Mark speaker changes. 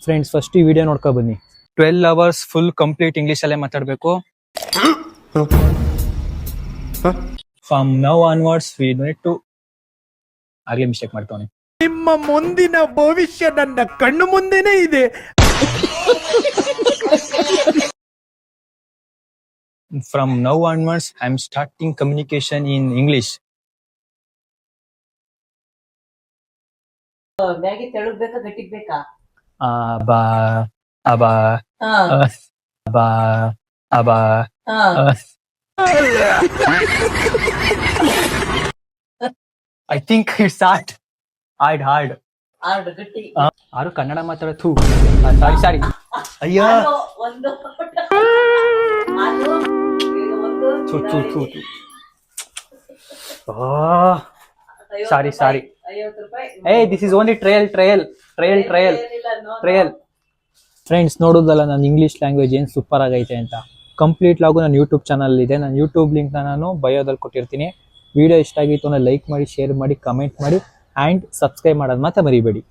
Speaker 1: Friends first ಈ video ನೋಡ್ಕೊ ಬನ್ನಿ. 12 ಅವರ್ಸ್ ಫುಲ್ ಕಂಪ್ಲೀಟ್ ಇಂಗ್ಲಿಷ್ ಅಲ್ಲೇ ಮಾತಾಡಬೇಕು. From now onwards we need to ಆಗ್ಲೇ ಮಿಸ್ಟೇಕ್ ಮಾಡ್ತಾನೆ.
Speaker 2: ನಿಮ್ಮ ಮುಂದಿನ ಭವಿಷ್ಯ ನನ್ನ ಕಣ್ಣು ಮುಂದೆನೇ ಇದೆ.
Speaker 1: From now onwards, I'm starting communication in English.
Speaker 3: Maggi ತೆಳುಗ್ ಬೇಕಾ ಗಟ್ಟಿಗ್ ಬೇಕಾ?
Speaker 1: Ba, aba, ba, aba. I think it's hard. Hard.
Speaker 3: Hard ಗಟ್ಟಿ.
Speaker 1: ಆರು ಕನ್ನಡ ಮಾತಾಡೋದು. ಸಾರಿ. ಅಯ್ಯೋ.
Speaker 3: ಒಂದು
Speaker 1: ಥು. Sorry.
Speaker 3: 50 ರೂಪಾಯಿ.
Speaker 1: Hey, this is only trial. Friends ನೋಡೋದಲ್ಲ ನನ್ನ ಇಂಗ್ಲಿಷ್ ಲ್ಯಾಂಗ್ವೇಜ್ ಏನು ಸೂಪರ್ ಆಗೈತೆ ಅಂತ. ಕಂಪ್ಲೀಟ್ ಲಾಗು ನನ್ನ ಯೂಟ್ಯೂಬ್ ಚಾನಲ್ ಇದೆ. ನನ್ನ ಯೂಟ್ಯೂಬ್ ಲಿಂಕ್ನ ನಾನು ಬಯೋದಲ್ಲಿ ಕೊಟ್ಟಿರ್ತೀನಿ. ವಿಡಿಯೋ ಇಷ್ಟ ಆಗಿತ್ತು ಅಂದರೆ ಲೈಕ್ ಮಾಡಿ, ಶೇರ್ ಮಾಡಿ, ಕಮೆಂಟ್ ಮಾಡಿ ಆ್ಯಂಡ್ ಸಬ್ಸ್ಕ್ರೈಬ್ ಮಾಡೋದು ಮಾತ್ರ ಮರಿಬೇಡಿ.